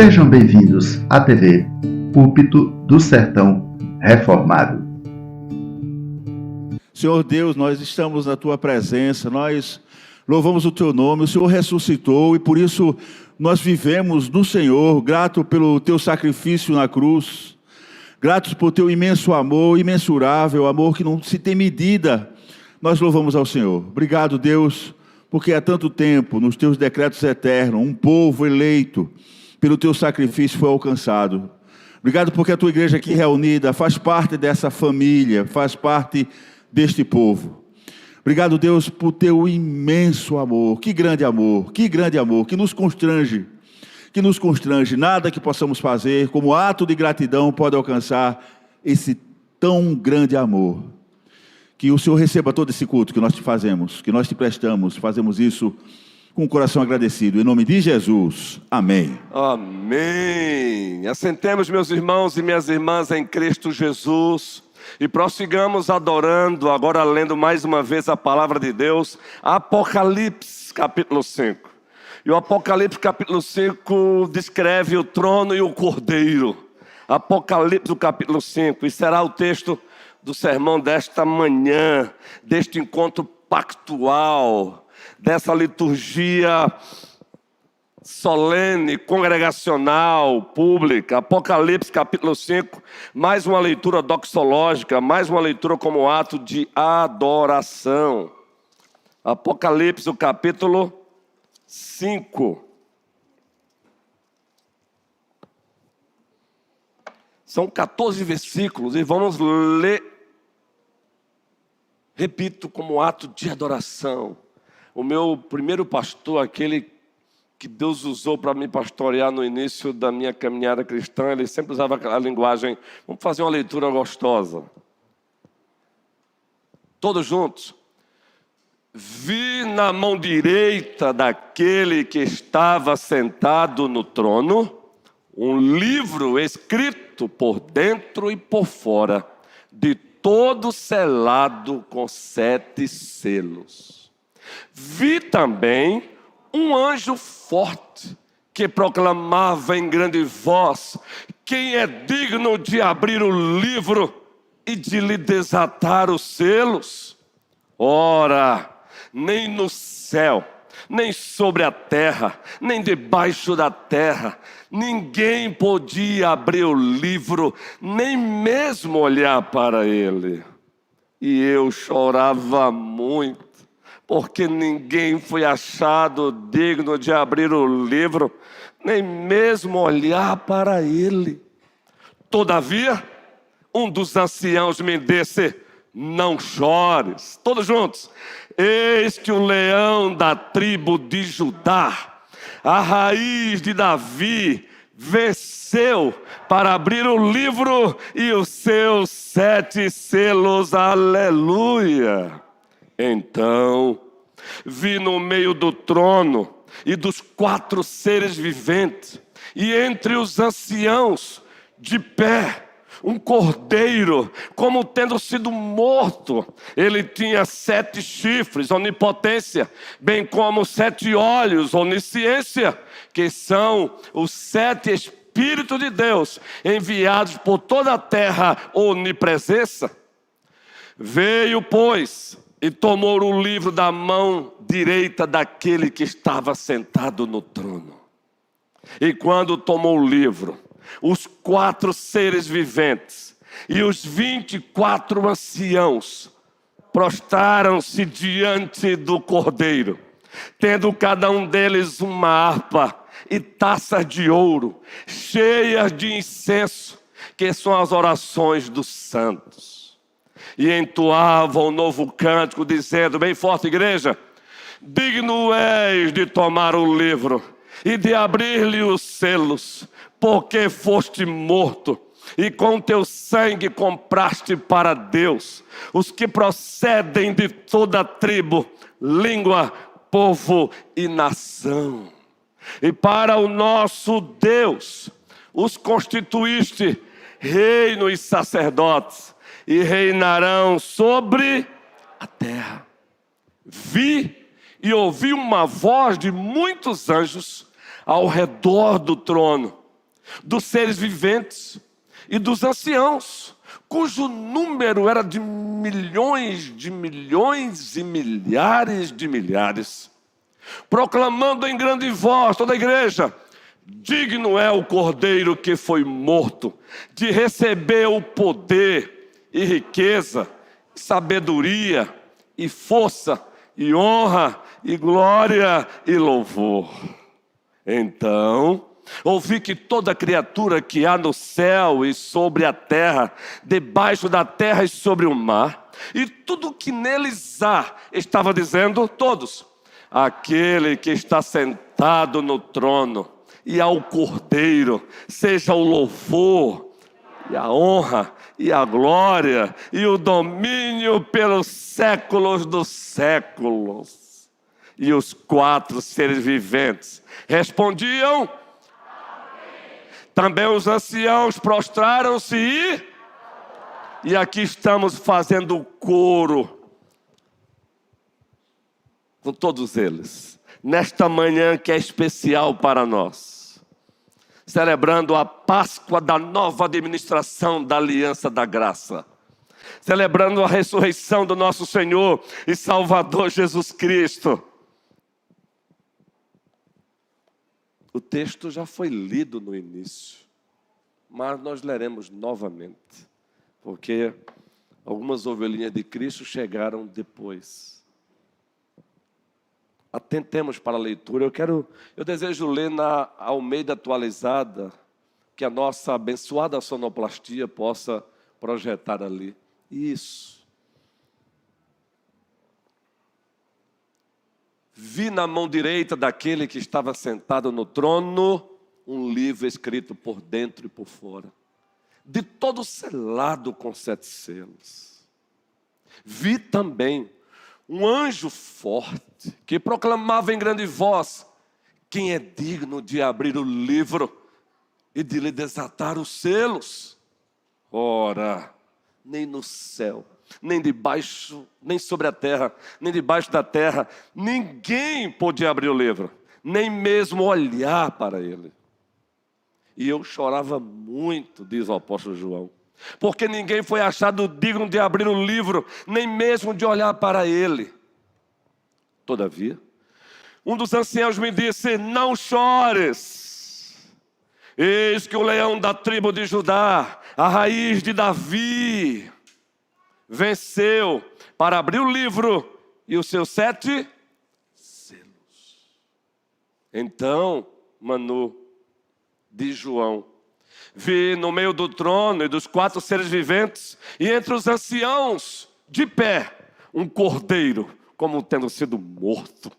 Sejam bem-vindos à TV Púlpito do Sertão Reformado. Senhor Deus, nós estamos na Tua presença, nós louvamos o Teu nome, o Senhor ressuscitou e por isso nós vivemos no Senhor, grato pelo Teu sacrifício na cruz, gratos por Teu imenso amor, imensurável, amor que não se tem medida. Nós louvamos ao Senhor. Obrigado, Deus, porque há tanto tempo, nos Teus decretos eternos, um povo eleito pelo Teu sacrifício foi alcançado. Obrigado porque a Tua igreja aqui reunida faz parte dessa família, faz parte deste povo. Obrigado, Deus, por Teu imenso amor, que grande amor, que nos constrange, nada que possamos fazer como ato de gratidão pode alcançar esse tão grande amor. Que o Senhor receba todo esse culto que nós te fazemos, que nós te prestamos, fazemos isso com o coração agradecido, em nome de Jesus, amém. Amém. Assentemos, meus irmãos e minhas irmãs, em Cristo Jesus e prossigamos adorando, agora lendo mais uma vez a palavra de Deus, Apocalipse capítulo 5. E o Apocalipse capítulo 5 descreve o trono e o cordeiro. Apocalipse capítulo 5, e será o texto do sermão desta manhã, deste encontro pactual, dessa liturgia solene, congregacional, pública. Apocalipse capítulo 5, mais uma leitura doxológica, mais uma leitura como ato de adoração. Apocalipse, o capítulo 5. São 14 versículos e vamos ler, repito, como ato de adoração. O meu primeiro pastor, aquele que Deus usou para me pastorear no início da minha caminhada cristã, ele sempre usava aquela linguagem, vamos fazer uma leitura gostosa. Todos juntos. Vi na mão direita daquele que estava sentado no trono, um livro escrito por dentro e por fora, de todo selado com 7 selos. Vi também um anjo forte que proclamava em grande voz: quem é digno de abrir o livro e de lhe desatar os selos? Ora, nem no céu, nem sobre a terra, nem debaixo da terra, ninguém podia abrir o livro, nem mesmo olhar para ele. E eu chorava muito, porque ninguém foi achado digno de abrir o livro, nem mesmo olhar para ele. Todavia, um dos anciãos me disse: não chores. Todos juntos. Eis que o leão da tribo de Judá, a raiz de Davi, venceu para abrir o livro e os seus 7 selos. Aleluia. Então, vi no meio do trono e dos 4 seres viventes, e entre os anciãos, de pé, um cordeiro, como tendo sido morto. Ele tinha 7 chifres, onipotência, bem como 7 olhos, onisciência, que são os 7 Espíritos de Deus, enviados por toda a terra, onipresença. Veio, pois, e tomou o livro da mão direita daquele que estava sentado no trono. E quando tomou o livro, os 4 seres viventes e os 24 anciãos prostraram-se diante do cordeiro, tendo cada um deles uma harpa e taças de ouro, cheias de incenso, que são as orações dos santos. E entoavam um novo cântico, dizendo, bem forte, igreja: digno és de tomar o livro e de abrir-lhe os selos, porque foste morto, e com teu sangue compraste para Deus os que procedem de toda tribo, língua, povo e nação. E para o nosso Deus os constituíste reino e sacerdotes, e reinarão sobre a terra. Vi e ouvi uma voz de muitos anjos ao redor do trono, dos seres viventes e dos anciãos, cujo número era de milhões e milhares de milhares, proclamando em grande voz, toda a igreja: digno é o Cordeiro que foi morto, de receber o poder e riqueza, sabedoria e força, e honra, e glória, e louvor. Então ouvi que toda criatura que há no céu e sobre a terra, debaixo da terra e sobre o mar, e tudo que neles há, estava dizendo, todos: aquele que está sentado no trono e ao Cordeiro, seja o louvor, e a honra, e a glória, e o domínio pelos séculos dos séculos. E os 4 seres viventes respondiam: também os anciãos prostraram-se e aqui estamos fazendo coro com todos eles, nesta manhã que é especial para nós, celebrando a Páscoa da nova administração da Aliança da Graça, celebrando a ressurreição do nosso Senhor e Salvador Jesus Cristo. O texto já foi lido no início, mas nós leremos novamente, porque algumas ovelhinhas de Cristo chegaram depois. Atentemos para a leitura. Eu desejo ler na Almeida atualizada, que a nossa abençoada sonoplastia possa projetar ali. Isso. Vi na mão direita daquele que estava sentado no trono um livro escrito por dentro e por fora, de todo selado com 7 selos. Vi também um anjo forte que proclamava em grande voz: quem é digno de abrir o livro e de lhe desatar os selos? Ora, nem no céu, nem debaixo, nem sobre a terra, nem debaixo da terra, ninguém podia abrir o livro, nem mesmo olhar para ele. E eu chorava muito, diz o apóstolo João, porque ninguém foi achado digno de abrir o livro, nem mesmo de olhar para ele. Todavia, um dos anciãos me disse: não chores, eis que o leão da tribo de Judá, a raiz de Davi, venceu para abrir o livro e os seus 7 selos. Então, Manu, de João, vi no meio do trono e dos 4 seres viventes, e entre os anciãos, de pé, um cordeiro, como tendo sido morto.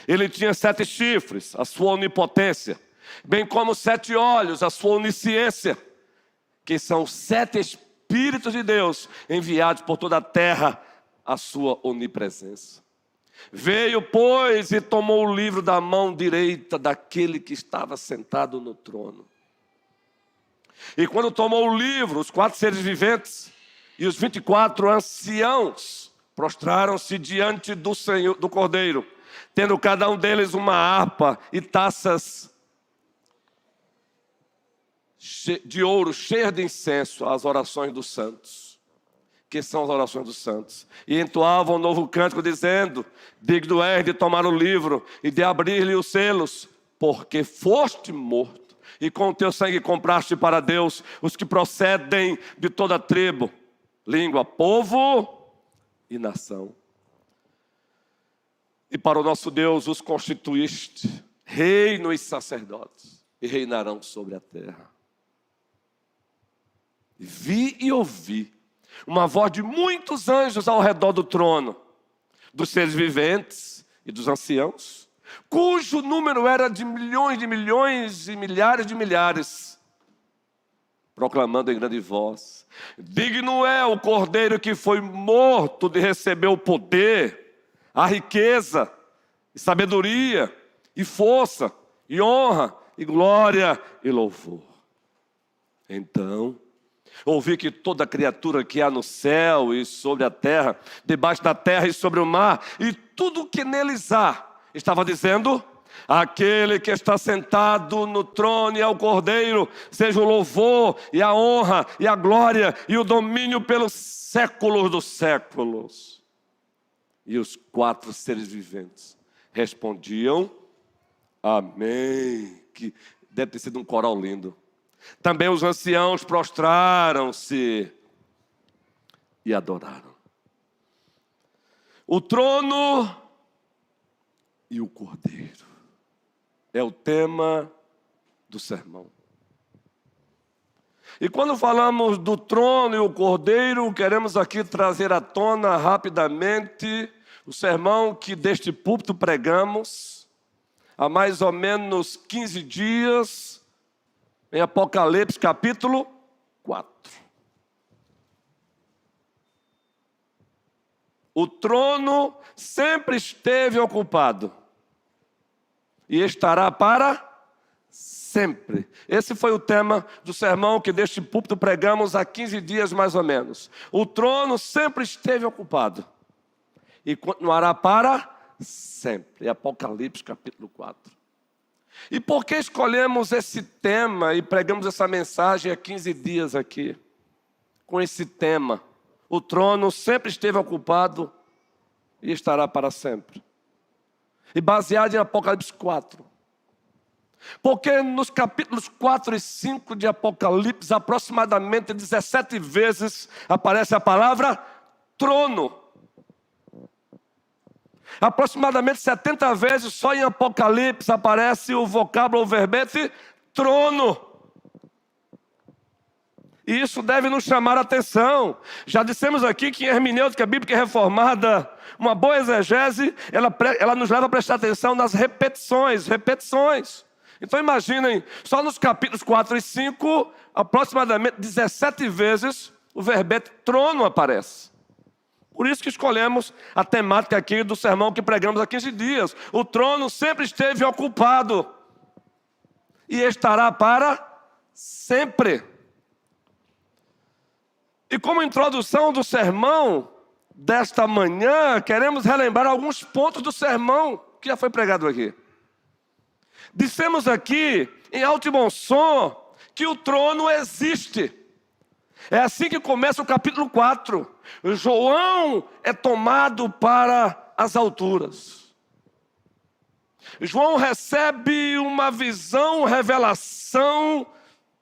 Ele tinha 7 chifres, a sua onipotência, bem como 7 olhos, a sua onisciência, que são 7 Espíritos de Deus enviados por toda a terra, a sua onipresença. Veio, pois, e tomou o livro da mão direita daquele que estava sentado no trono. E quando tomou o livro, os 4 seres viventes e os 24 anciãos prostraram-se diante do Senhor, do Cordeiro, tendo cada um deles uma harpa e taças de ouro cheias de incenso, as orações dos santos. Que são as orações dos santos, e entoavam um novo cântico, dizendo: digno és de tomar o livro e de abrir-lhe os selos, porque foste morto, e com o teu sangue compraste para Deus os que procedem de toda tribo, língua, povo e nação. E para o nosso Deus os constituíste reino e sacerdotes, e reinarão sobre a terra. Vi e ouvi uma voz de muitos anjos ao redor do trono, dos seres viventes e dos anciãos, cujo número era de milhões e milhares de milhares, proclamando em grande voz: digno é o Cordeiro que foi morto de receber o poder, a riqueza, e sabedoria, e força, e honra, e glória, e louvor. Então ouvi que toda criatura que há no céu e sobre a terra, debaixo da terra e sobre o mar, e tudo o que neles há, estava dizendo: Aquele que está sentado no trono e ao Cordeiro, seja o louvor e a honra e a glória e o domínio pelos séculos dos séculos. E os 4 seres viventes respondiam, amém. Que deve ter sido um coral lindo. Também os anciãos prostraram-se e adoraram. O trono e o Cordeiro é o tema do sermão. E quando falamos do trono e o Cordeiro, queremos aqui trazer à tona rapidamente o sermão que deste púlpito pregamos há mais ou menos 15 dias, em Apocalipse capítulo 4. O trono sempre esteve ocupado e estará para sempre. Esse foi o tema do sermão que deste púlpito pregamos há 15 dias mais ou menos. O trono sempre esteve ocupado e continuará para sempre. Apocalipse capítulo 4. E por que escolhemos esse tema e pregamos essa mensagem há 15 dias aqui? Com esse tema. O trono sempre esteve ocupado e estará para sempre. E baseado em Apocalipse 4. Porque nos capítulos 4 e 5 de Apocalipse, aproximadamente 17 vezes aparece a palavra trono. Aproximadamente 70 vezes só em Apocalipse aparece o vocábulo ou verbete trono. E isso deve nos chamar a atenção. Já dissemos aqui que em hermenêutica bíblica reformada, uma boa exegese, ela nos leva a prestar atenção nas repetições. Então imaginem, só nos capítulos 4 e 5, aproximadamente 17 vezes, o verbete trono aparece. Por isso que escolhemos a temática aqui do sermão que pregamos há 15 dias. O trono sempre esteve ocupado e estará para sempre. E como introdução do sermão desta manhã, queremos relembrar alguns pontos do sermão que já foi pregado aqui. Dissemos aqui, em alto e bom som, que o trono existe. É assim que começa o capítulo 4. João é tomado para as alturas. João recebe uma visão, revelação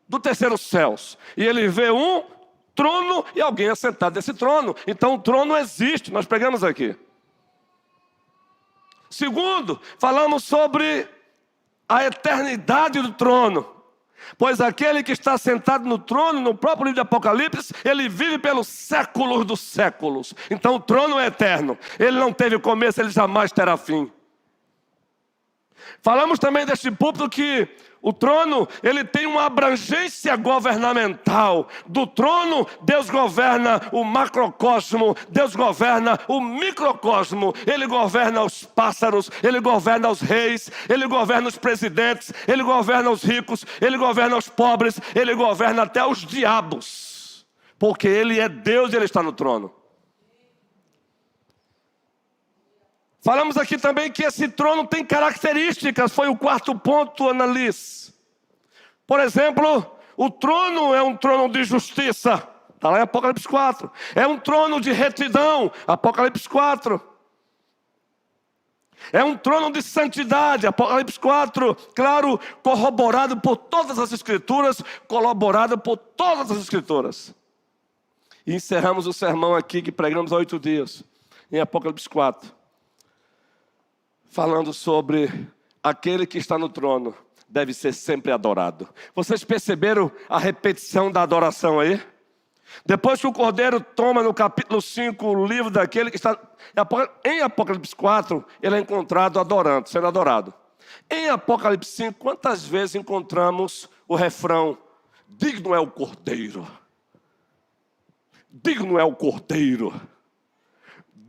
do terceiro céus. E ele vê um trono e alguém assentado nesse trono. Então o trono existe, nós pregamos aqui. Segundo, falamos sobre a eternidade do trono. Pois aquele que está sentado no trono, no próprio livro de Apocalipse, ele vive pelos séculos dos séculos. Então o trono é eterno. Ele não teve começo, ele jamais terá fim. Falamos também deste púlpito que o trono, ele tem uma abrangência governamental. Do trono, Deus governa o macrocosmo, Deus governa o microcosmo. Ele governa os pássaros, ele governa os reis, ele governa os presidentes, ele governa os ricos, ele governa os pobres, ele governa até os diabos. Porque ele é Deus e ele está no trono. Falamos aqui também que esse trono tem características, foi o quarto ponto, Annalise. Por exemplo, o trono é um trono de justiça, está lá em Apocalipse 4. É um trono de retidão, Apocalipse 4. É um trono de santidade, Apocalipse 4. Claro, corroborado por todas as escrituras, colaborado por todas as escrituras. E encerramos o sermão aqui que pregamos há 8 dias, em Apocalipse 4. Falando sobre aquele que está no trono, deve ser sempre adorado. Vocês perceberam a repetição da adoração aí? Depois que o Cordeiro toma no capítulo 5 o livro daquele que está em Apocalipse 4, ele é encontrado adorando, sendo adorado. Em Apocalipse 5, quantas vezes encontramos o refrão: digno é o Cordeiro, digno é o Cordeiro.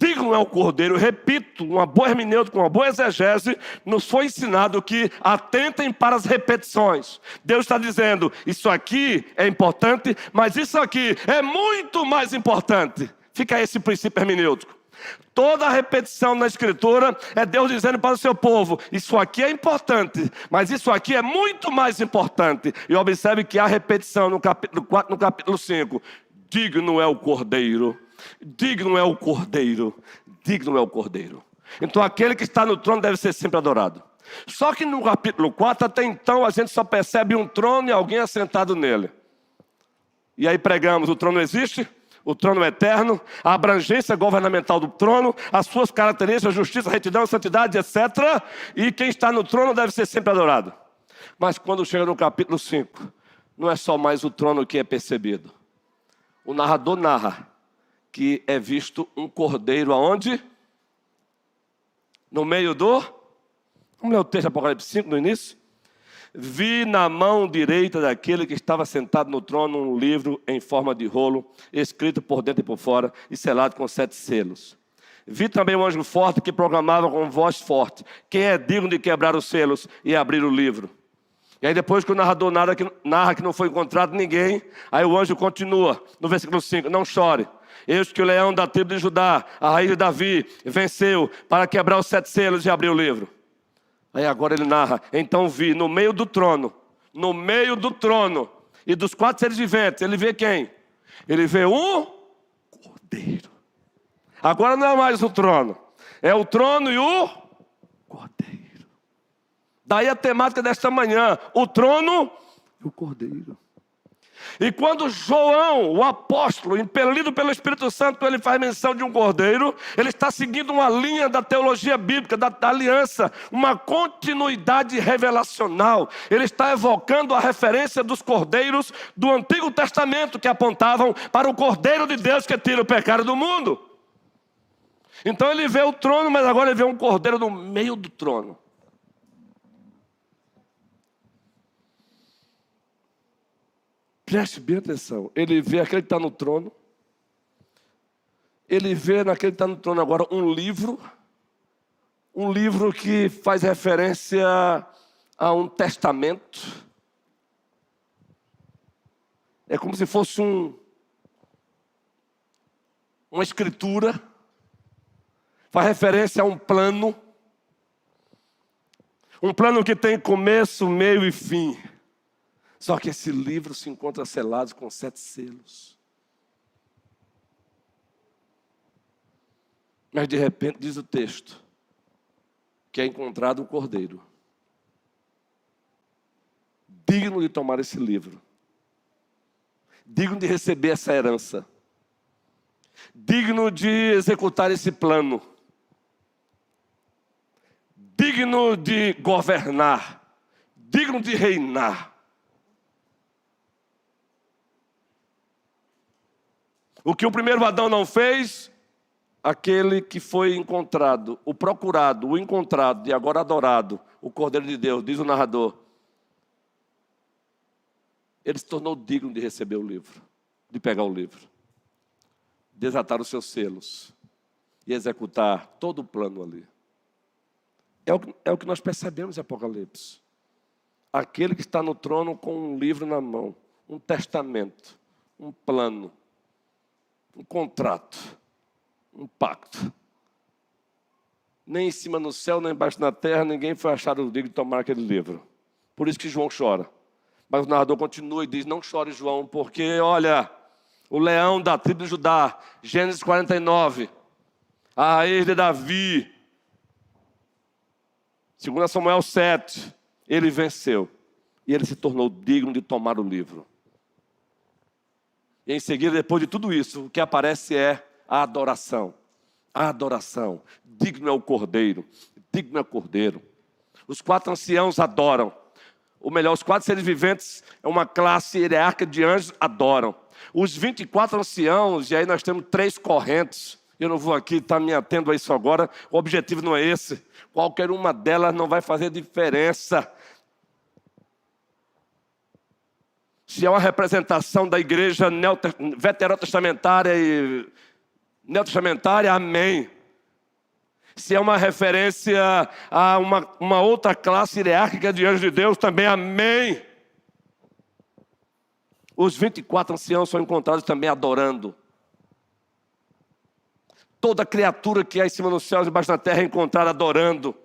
Digno é o Cordeiro. Repito, uma boa hermenêutica, uma boa exegese, nos foi ensinado que atentem para as repetições. Deus está dizendo, isso aqui é importante, mas isso aqui é muito mais importante. Fica esse princípio hermenêutico. Toda a repetição na Escritura é Deus dizendo para o seu povo: isso aqui é importante, mas isso aqui é muito mais importante. E observe que há repetição no capítulo 4, no capítulo 5. Digno é o Cordeiro, digno é o Cordeiro, digno é o Cordeiro. Então aquele que está no trono deve ser sempre adorado. Só que no capítulo 4, até então, a gente só percebe um trono e alguém assentado nele. E aí pregamos: o trono existe, o trono é eterno, a abrangência governamental do trono, as suas características, justiça, retidão, santidade, etc. E quem está no trono deve ser sempre adorado. Mas quando chega no capítulo 5, não é só mais o trono que é percebido. O narrador narra que é visto um cordeiro aonde? No meio do... Vamos ler o texto de Apocalipse 5 no início? Vi na mão direita daquele que estava sentado no trono um livro em forma de rolo, escrito por dentro e por fora e selado com 7 selos. Vi também um anjo forte que proclamava com voz forte: quem é digno de quebrar os selos e abrir o livro? E aí depois que o narrador narra que não foi encontrado ninguém, aí o anjo continua no versículo 5: não chore, eis que o leão da tribo de Judá, a raiz de Davi, venceu para quebrar os 7 selos e abrir o livro. Aí agora ele narra: então vi no meio do trono e dos 4 seres viventes, ele vê quem? Ele vê um cordeiro. Agora não é mais o trono, é o trono e o cordeiro. Daí a temática desta manhã: o trono e o cordeiro. E quando João, o apóstolo, impelido pelo Espírito Santo, ele faz menção de um cordeiro, ele está seguindo uma linha da teologia bíblica, da aliança, uma continuidade revelacional. Ele está evocando a referência dos cordeiros do Antigo Testamento, que apontavam para o Cordeiro de Deus que tira o pecado do mundo. Então ele vê o trono, mas agora ele vê um cordeiro no meio do trono. Preste bem atenção. Ele vê aquele que está no trono. Ele vê naquele que está no trono agora um livro que faz referência a um testamento. É como se fosse uma escritura. Faz referência a um plano que tem começo, meio e fim. Só que esse livro se encontra selado com 7 selos. Mas de repente diz o texto que é encontrado um cordeiro digno de tomar esse livro, digno de receber essa herança, digno de executar esse plano, digno de governar, digno de reinar. O que o primeiro Adão não fez, aquele que foi encontrado, o procurado, o encontrado e agora adorado, o Cordeiro de Deus, diz o narrador, ele se tornou digno de receber o livro, de pegar o livro, desatar os seus selos e executar todo o plano ali. É o que nós percebemos em Apocalipse. Aquele que está no trono com um livro na mão, um testamento, um plano, um contrato, um pacto. Nem em cima no céu, nem embaixo na terra, ninguém foi achado digno de tomar aquele livro. Por isso que João chora. Mas o narrador continua e diz: não chore, João, porque olha, o leão da tribo de Judá, Gênesis 49, a raiz de Davi, 2 Samuel 7, ele venceu. E ele se tornou digno de tomar o livro. E em seguida, depois de tudo isso, o que aparece é a adoração. A adoração. Digno é o Cordeiro. Digno é o Cordeiro. Os 4 anciãos adoram. Ou melhor, os 4 seres viventes é uma classe hierárquica de anjos, adoram. Os 24 anciãos, e aí nós temos 3 correntes. Eu não vou aqui estar me atendo a isso agora. O objetivo não é esse. Qualquer uma delas não vai fazer diferença. Se é uma representação da igreja veterotestamentária e neotestamentária, amém. Se é uma referência a uma outra classe hierárquica de anjos de Deus, também amém. Os 24 anciãos são encontrados também adorando. Toda criatura que há em cima dos céus e embaixo da terra é encontrada adorando.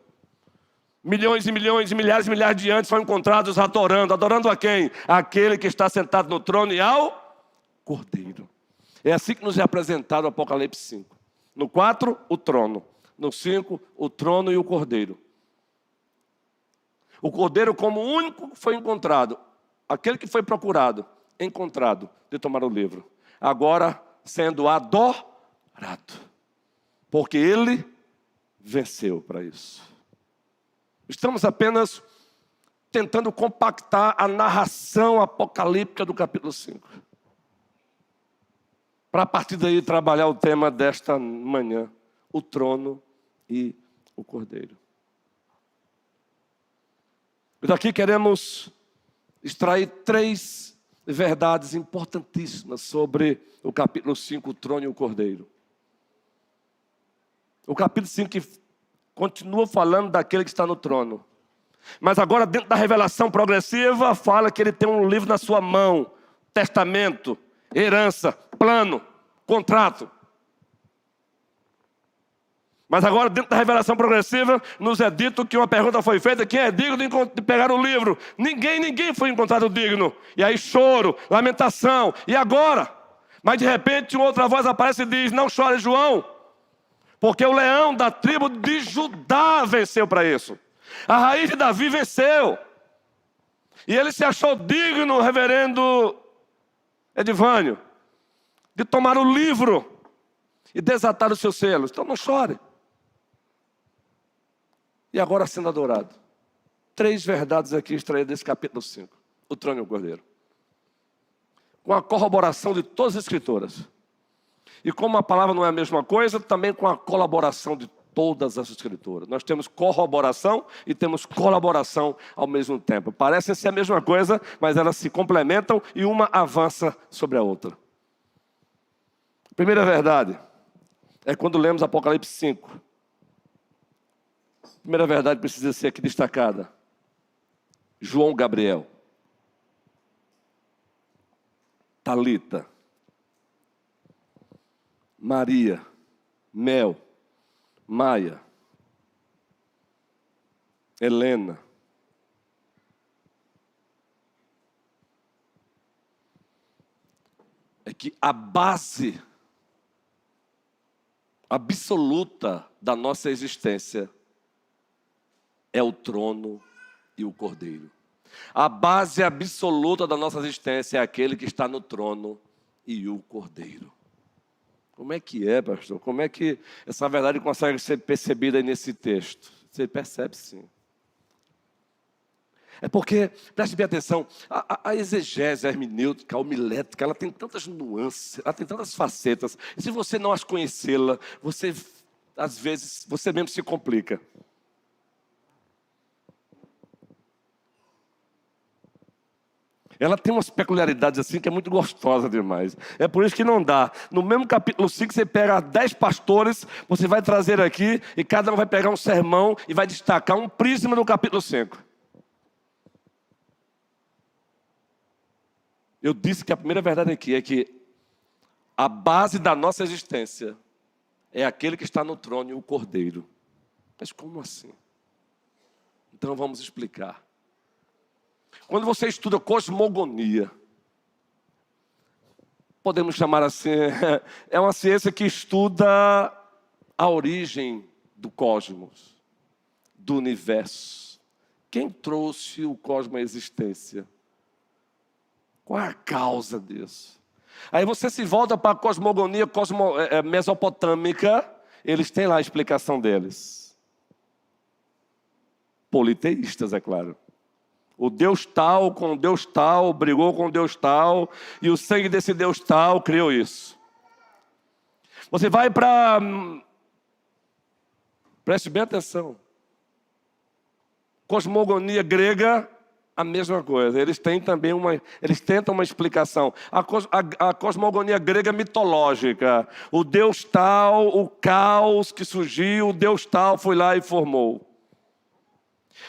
Milhões e milhões e milhares de anjos são encontrados adorando. Adorando a quem? Aquele que está sentado no trono e ao Cordeiro. É assim que nos é apresentado o Apocalipse 5. No 4, o trono. No 5, o trono e o Cordeiro. O Cordeiro como único foi encontrado. Aquele que foi procurado, encontrado, de tomar o livro. Agora sendo adorado. Porque ele venceu para isso. Estamos apenas tentando compactar a narração apocalíptica do capítulo 5. Para a partir daí trabalhar o tema desta manhã. O trono e o Cordeiro. E daqui queremos extrair 3 verdades importantíssimas sobre o capítulo 5, o trono e o Cordeiro. O capítulo 5 que continua falando daquele que está no trono. Mas agora dentro da revelação progressiva, fala que ele tem um livro na sua mão. Testamento, herança, plano, contrato. Mas agora dentro da revelação progressiva, nos é dito que uma pergunta foi feita: quem é digno de pegar o livro? Ninguém foi encontrado digno. E aí choro, lamentação, e agora? Mas de repente uma outra voz aparece e diz: não chore, João, porque o leão da tribo de Judá venceu para isso. A raiz de Davi venceu. E ele se achou digno, reverendo Edivânio, de tomar o livro e desatar os seus selos. Então não chore. E agora sendo adorado. 3 verdades aqui extraídas desse capítulo 5. O trono e o Cordeiro. Com a corroboração de todas as escrituras. E como a palavra não é a mesma coisa, também com a colaboração de todas as escrituras. Nós temos corroboração e temos colaboração ao mesmo tempo. Parecem ser a mesma coisa, mas elas se complementam e uma avança sobre a outra. Primeira verdade é quando lemos Apocalipse 5. Primeira verdade precisa ser aqui destacada. João Gabriel. Talita. Maria. Mel. Maia. Helena. É que a base absoluta da nossa existência é o trono e o Cordeiro. A base absoluta da nossa existência é aquele que está no trono e o Cordeiro. Como é que é, pastor? Como é que essa verdade consegue ser percebida aí nesse texto? Você percebe sim. É porque, preste bem atenção, a exegese, a hermenêutica, a homilética, ela tem tantas nuances, ela tem tantas facetas. E se você não as conhecê-la, você, às vezes, você mesmo se complica. Ela tem umas peculiaridades assim que é muito gostosa demais. É por isso que não dá. No mesmo capítulo 5, você pega 10 pastores, você vai trazer aqui, e cada um vai pegar um sermão e vai destacar um prisma do capítulo 5. Eu disse que a primeira verdade aqui é que a base da nossa existência é aquele que está no trono e o Cordeiro. Mas como assim? Então vamos explicar. Quando você estuda cosmogonia, podemos chamar assim, é uma ciência que estuda a origem do cosmos, do universo. Quem trouxe o cosmos à existência? Qual é a causa disso? Aí você se volta para a cosmogonia mesopotâmica, eles têm lá a explicação deles. Politeístas, é claro. O Deus tal com o Deus tal, brigou com o Deus tal, e o sangue desse Deus tal criou isso. Você vai para... Preste bem atenção. Cosmogonia grega, a mesma coisa. Eles têm também eles tentam uma explicação. A cosmogonia grega mitológica. O Deus tal, o caos que surgiu, o Deus tal foi lá e formou.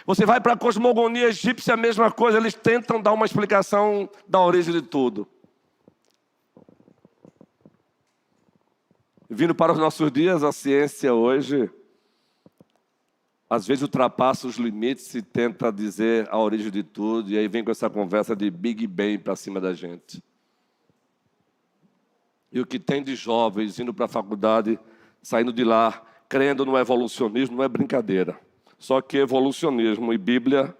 Você vai para a cosmogonia egípcia, a mesma coisa. Eles tentam dar uma explicação da origem de tudo. Vindo para os nossos dias, a ciência hoje, às vezes ultrapassa os limites e tenta dizer a origem de tudo, e aí vem com essa conversa de Big Bang para cima da gente. E o que tem de jovens indo para a faculdade, saindo de lá, crendo no evolucionismo, não é brincadeira. Só que evolucionismo e Bíblia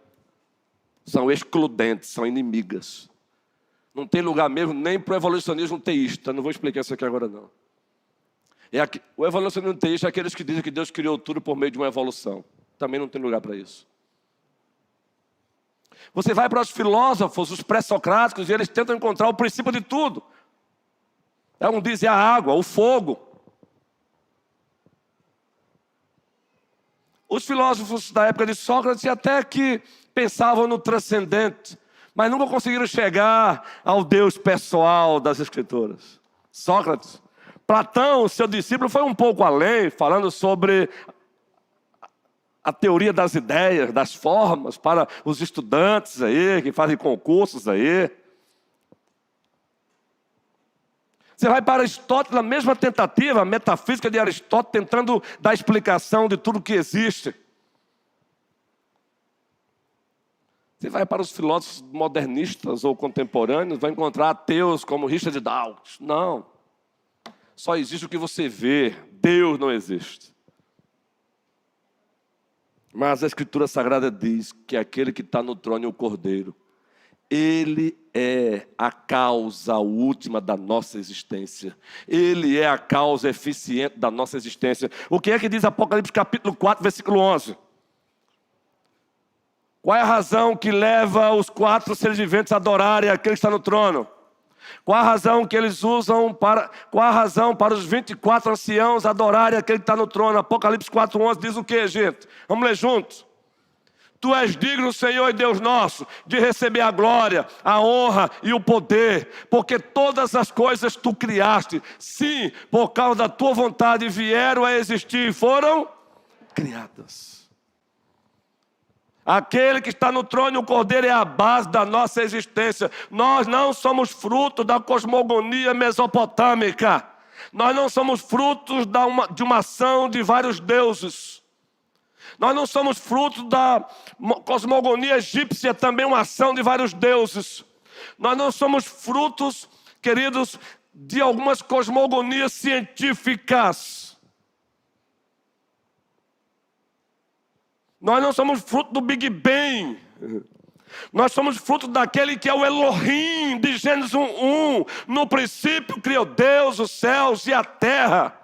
são excludentes, são inimigas. Não tem lugar mesmo nem para o evolucionismo teísta. Não vou explicar isso aqui agora, não. O evolucionismo teísta é aqueles que dizem que Deus criou tudo por meio de uma evolução. Também não tem lugar para isso. Você vai para os filósofos, os pré-socráticos, e eles tentam encontrar o princípio de tudo. Um diz a água, o fogo. Os filósofos da época de Sócrates até que pensavam no transcendente, mas nunca conseguiram chegar ao Deus pessoal das Escrituras. Sócrates. Platão, seu discípulo, foi um pouco além, falando sobre a teoria das ideias, das formas, para os estudantes aí, que fazem concursos aí. Você vai para Aristóteles, na mesma tentativa, a metafísica de Aristóteles, tentando dar explicação de tudo que existe. Você vai para os filósofos modernistas ou contemporâneos, vai encontrar ateus como Richard Dawkins. Não. Só existe o que você vê. Deus não existe. Mas a Escritura Sagrada diz que aquele que está no trono é o Cordeiro. Ele é a causa última da nossa existência. Ele é a causa eficiente da nossa existência. O que é que diz Apocalipse capítulo 4, versículo 11? Qual é a razão que leva os 4 seres viventes a adorarem aquele que está no trono? Qual a razão que eles usam qual a razão para os 24 anciãos adorarem aquele que está no trono? Apocalipse 4:11 diz o que, gente? Vamos ler juntos. Tu és digno, Senhor e Deus nosso, de receber a glória, a honra e o poder, porque todas as coisas tu criaste, sim, por causa da tua vontade vieram a existir e foram criadas. Aquele que está no trono, o Cordeiro, é a base da nossa existência. Nós não somos fruto da cosmogonia mesopotâmica. Nós não somos frutos de uma ação de vários deuses. Nós não somos fruto da cosmogonia egípcia, também uma ação de vários deuses. Nós não somos frutos, queridos, de algumas cosmogonias científicas. Nós não somos fruto do Big Bang. Nós somos fruto daquele que é o Elohim, de Gênesis 1:1. No princípio criou Deus os céus e a terra.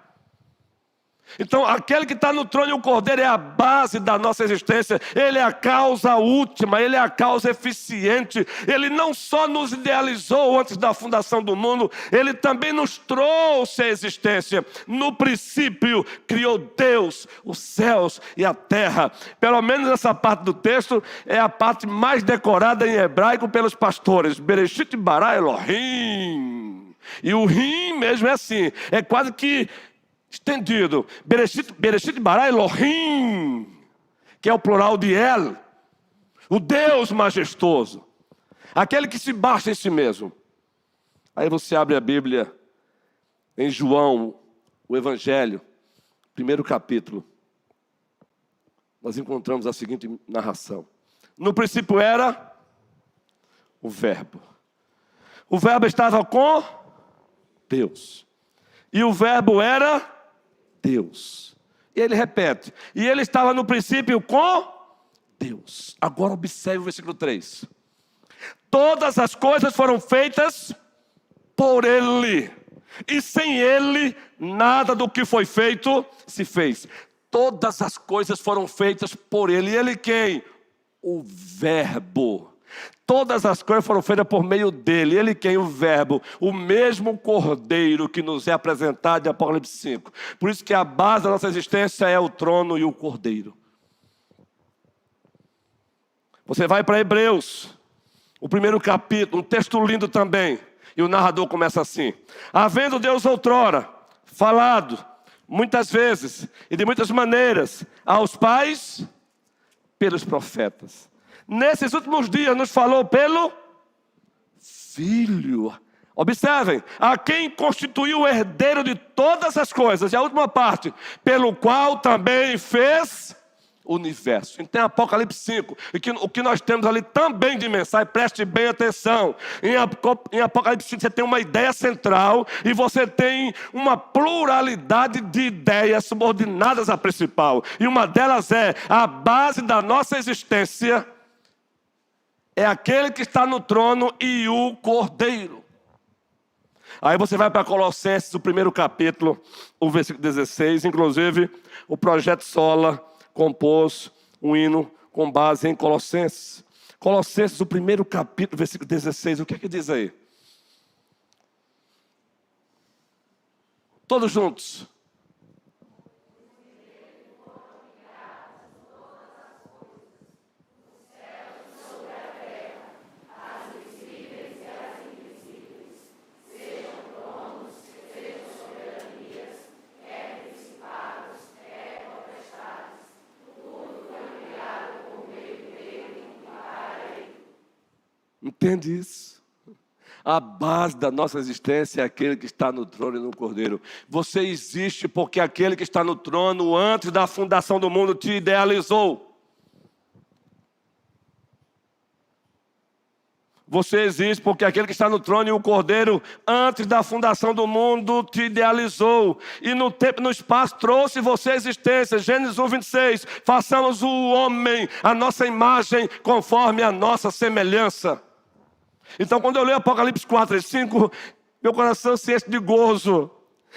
Então, aquele que está no trono e o Cordeiro é a base da nossa existência. Ele é a causa última, ele é a causa eficiente. Ele não só nos idealizou antes da fundação do mundo, ele também nos trouxe a existência. No princípio, criou Deus, os céus e a terra. Pelo menos essa parte do texto é a parte mais decorada em hebraico pelos pastores. Bereshit bara Elohim. E o rim mesmo é assim, é quase que estendido. Bereshit bara Elohim, que é o plural de El, o Deus majestoso, aquele que se baixa em si mesmo. Aí você abre a Bíblia em João, o Evangelho, 1º capítulo. Nós encontramos a seguinte narração: no princípio era o Verbo. O Verbo estava com Deus. E o Verbo era Deus. E ele repete: e ele estava no princípio com Deus. Agora observe o versículo 3. Todas as coisas foram feitas por Ele. E sem Ele, nada do que foi feito se fez. Todas as coisas foram feitas por Ele. E Ele quem? O Verbo. Todas as coisas foram feitas por meio dele. Ele quem? O Verbo. O mesmo Cordeiro que nos é apresentado em Apocalipse 5. Por isso que a base da nossa existência é o trono e o Cordeiro. Você vai para Hebreus, o 1º capítulo, um texto lindo também. E o narrador começa assim: havendo Deus outrora falado muitas vezes e de muitas maneiras aos pais pelos profetas, nesses últimos dias nos falou pelo Filho. Observem, a quem constituiu o herdeiro de todas as coisas, e a última parte, pelo qual também fez o universo. Então, em Apocalipse 5, o que nós temos ali também de mensagem, preste bem atenção. Em Apocalipse 5 você tem uma ideia central e você tem uma pluralidade de ideias subordinadas à principal. E uma delas é a base da nossa existência, é aquele que está no trono e o Cordeiro. Aí você vai para Colossenses, o primeiro capítulo, o versículo 16. Inclusive, o Projeto Sola compôs um hino com base em Colossenses. Colossenses, o primeiro capítulo, versículo 16. O que é que diz aí? Todos juntos. Entende isso? A base da nossa existência é aquele que está no trono e no Cordeiro. Você existe porque aquele que está no trono, antes da fundação do mundo, te idealizou. Você existe porque aquele que está no trono e o Cordeiro, antes da fundação do mundo, te idealizou. E no tempo e no espaço trouxe você à existência. Gênesis 1, 26. Façamos o homem, a nossa imagem, conforme a nossa semelhança. Então, quando eu leio Apocalipse 4 e 5, meu coração se enche de gozo.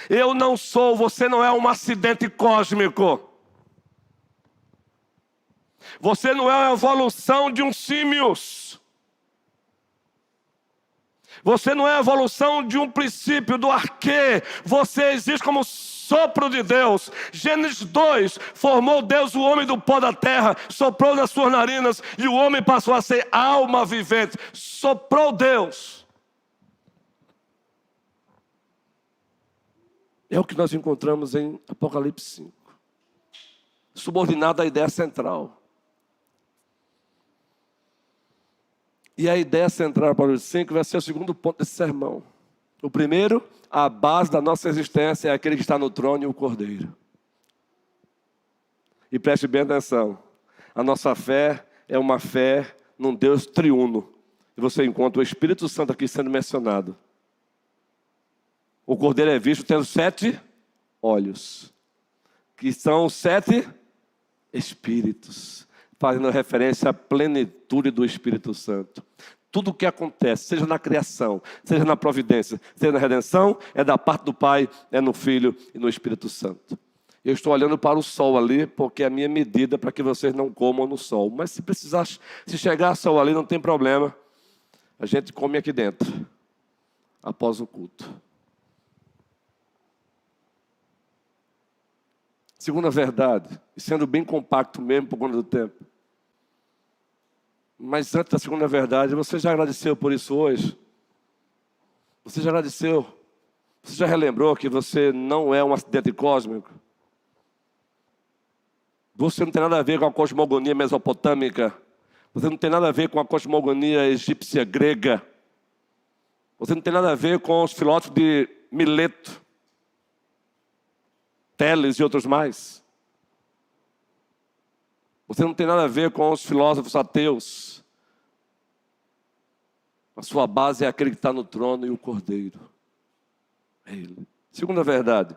Eu não sou, você não é um acidente cósmico. Você não é a evolução de um símios. Você não é a evolução de um princípio, do arquê. Você existe como sopro de Deus. Gênesis 2, formou Deus o homem do pó da terra, soprou nas suas narinas e o homem passou a ser alma vivente. Soprou Deus. É o que nós encontramos em Apocalipse 5. Subordinado à ideia central. E a ideia central para os 5 vai ser o segundo ponto desse sermão. O primeiro, a base da nossa existência é aquele que está no trono e o Cordeiro. E preste bem atenção. A nossa fé é uma fé num Deus triuno. E você encontra o Espírito Santo aqui sendo mencionado. O Cordeiro é visto tendo 7 olhos, que são 7 Espíritos, fazendo referência à plenitude do Espírito Santo. Tudo o que acontece, seja na criação, seja na providência, seja na redenção, é da parte do Pai, é no Filho e no Espírito Santo. Eu estou olhando para o sol ali, porque é a minha medida para que vocês não comam no sol. Mas se precisar, se chegar sol ali, não tem problema. A gente come aqui dentro, após o culto. Segunda verdade, e sendo bem compacto mesmo por conta do tempo. Mas antes da segunda verdade, você já agradeceu por isso hoje? Você já agradeceu? Você já relembrou que você não é um acidente cósmico? Você não tem nada a ver com a cosmogonia mesopotâmica. Você não tem nada a ver com a cosmogonia egípcia grega. Você não tem nada a ver com os filósofos de Mileto, Teles e outros mais. Você não tem nada a ver com os filósofos ateus. A sua base é aquele que está no trono e o Cordeiro. É Ele. Segunda verdade.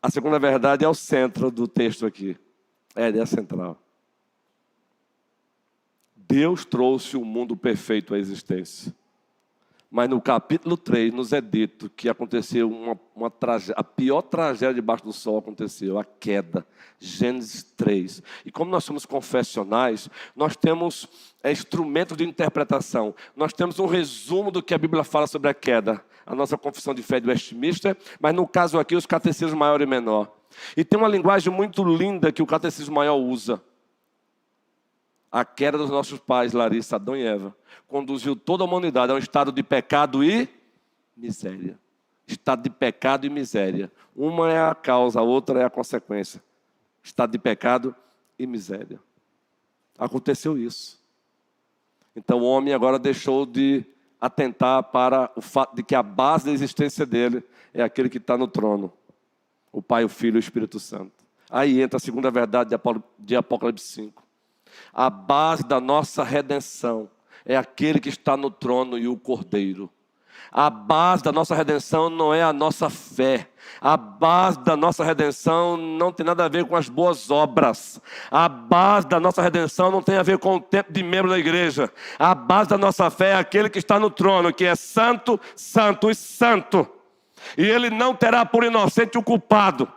A segunda verdade é o centro do texto aqui. É a ideia central. Deus trouxe o mundo perfeito à existência. Mas no capítulo 3 nos é dito que aconteceu uma tragédia, a pior tragédia debaixo do sol aconteceu, a queda. Gênesis 3. E como nós somos confessionais, nós temos instrumentos de interpretação. Nós temos um resumo do que a Bíblia fala sobre a queda. A nossa confissão de fé de Westminster, mas no caso aqui os catecismos maior e menor. E tem uma linguagem muito linda que o catecismo maior usa. A queda dos nossos pais, Larissa, Adão e Eva, conduziu toda a humanidade a um estado de pecado e miséria. Estado de pecado e miséria. Uma é a causa, a outra é a consequência. Estado de pecado e miséria. Aconteceu isso. Então o homem agora deixou de atentar para o fato de que a base da existência dele é aquele que está no trono, o Pai, o Filho e o Espírito Santo. Aí entra a segunda verdade de Apocalipse 5. A base da nossa redenção é aquele que está no trono e o Cordeiro. A base da nossa redenção não é a nossa fé. A base da nossa redenção não tem nada a ver com as boas obras. A base da nossa redenção não tem a ver com o tempo de membro da igreja. A base da nossa fé é aquele que está no trono, que é santo, santo e santo. E ele não terá por inocente o culpado.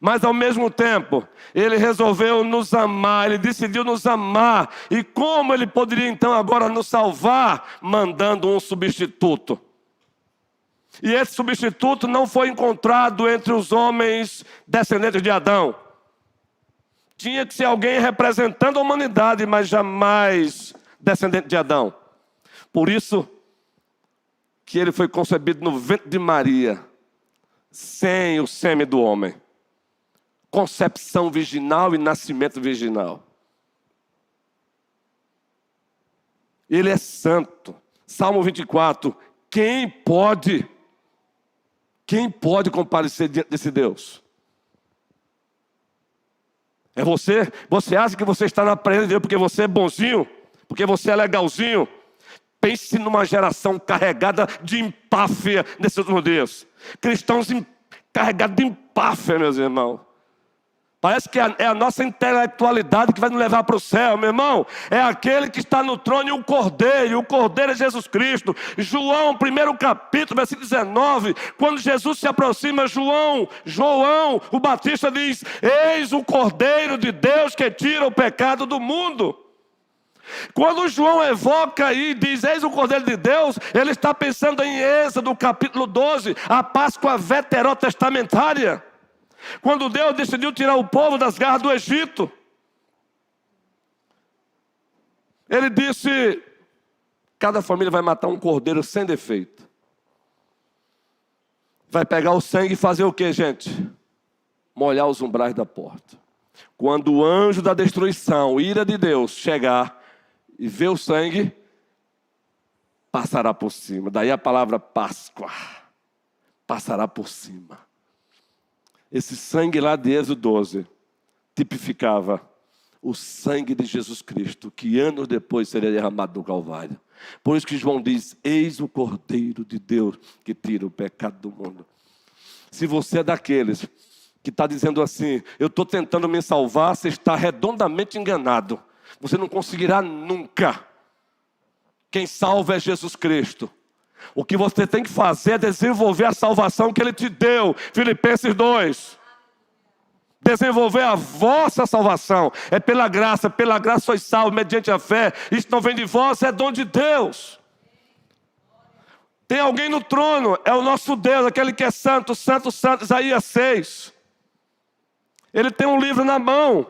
Mas ao mesmo tempo, ele resolveu nos amar, ele decidiu nos amar. E como ele poderia então agora nos salvar? Mandando um substituto. E esse substituto não foi encontrado entre os homens descendentes de Adão. Tinha que ser alguém representando a humanidade, mas jamais descendente de Adão. Por isso que ele foi concebido no ventre de Maria, sem o sêmen do homem. Concepção virginal e nascimento virginal. Ele é santo. Salmo 24. Quem pode comparecer diante desse Deus? É você? Você acha que você está na presença de Deus porque você é bonzinho? Porque você é legalzinho? Pense numa geração carregada de empáfia nesses últimos dias. Cristãos carregados de empáfia, meus irmãos. Parece que é a nossa intelectualidade que vai nos levar para o céu, meu irmão. É aquele que está no trono e o Cordeiro é Jesus Cristo. João, 1º capítulo, versículo 19, quando Jesus se aproxima, João, o Batista diz: eis o Cordeiro de Deus que tira o pecado do mundo. Quando João evoca e diz, eis o Cordeiro de Deus, ele está pensando em Êxodo, capítulo 12, a Páscoa veterotestamentária. Quando Deus decidiu tirar o povo das garras do Egito, ele disse: cada família vai matar um cordeiro sem defeito. Vai pegar o sangue e fazer o que, gente? Molhar os umbrais da porta. Quando o anjo da destruição, ira de Deus, chegar e ver o sangue, passará por cima. Daí a palavra Páscoa. Passará por cima. Esse sangue lá de Êxodo 12 tipificava o sangue de Jesus Cristo, que anos depois seria derramado no Calvário. Por isso que João diz: eis o Cordeiro de Deus que tira o pecado do mundo. Se você é daqueles que está dizendo assim, eu estou tentando me salvar, você está redondamente enganado. Você não conseguirá nunca. Quem salva é Jesus Cristo. O que você tem que fazer é desenvolver a salvação que Ele te deu. Filipenses 2. Desenvolver a vossa salvação. É pela graça sois salvos, mediante a fé. Isso não vem de vós, é dom de Deus. Tem alguém no trono, é o nosso Deus, aquele que é santo, santo, santo. Isaías 6. Ele tem um livro na mão.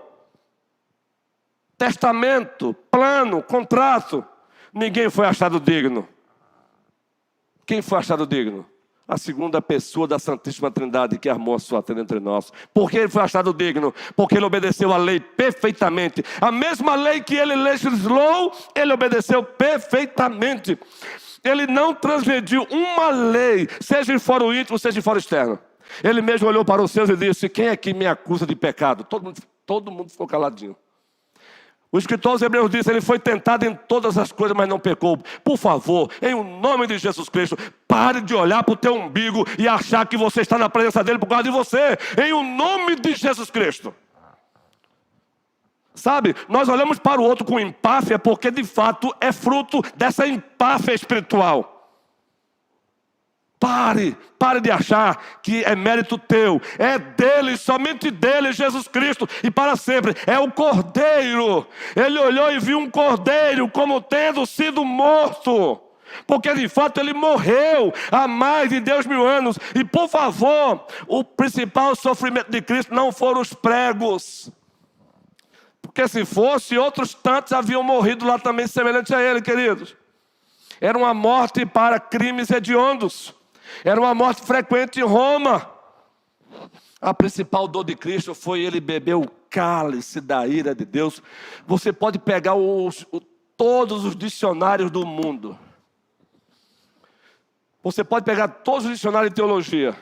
Testamento, plano, contrato. Ninguém foi achado digno. Quem foi achado digno? A segunda pessoa da Santíssima Trindade que armou a sua tenda entre nós. Por que ele foi achado digno? Porque ele obedeceu a lei perfeitamente. A mesma lei que ele legislou, ele obedeceu perfeitamente. Ele não transgrediu uma lei, seja em fora o íntimo, seja em fora o externo. Ele mesmo olhou para os seus e disse: quem é que me acusa de pecado? Todo mundo ficou caladinho. O escritor aos Hebreus diz: ele foi tentado em todas as coisas, mas não pecou. Por favor, em o nome de Jesus Cristo, pare de olhar para o teu umbigo e achar que você está na presença dele por causa de você. Em o nome de Jesus Cristo. Sabe, nós olhamos para o outro com empáfia porque de fato é fruto dessa empáfia espiritual. Pare de achar que é mérito teu. É dele, somente dele, Jesus Cristo, e para sempre. É o Cordeiro. Ele olhou e viu um Cordeiro como tendo sido morto. Porque de fato ele morreu há mais de 2.000 anos. E por favor, o principal sofrimento de Cristo não foram os pregos. Porque se fosse, outros tantos haviam morrido lá também semelhante a ele, queridos. Era uma morte para crimes hediondos. Era uma morte frequente em Roma. A principal dor de Cristo foi ele beber o cálice da ira de Deus. Você pode pegar todos os dicionários do mundo. Você pode pegar todos os dicionários de teologia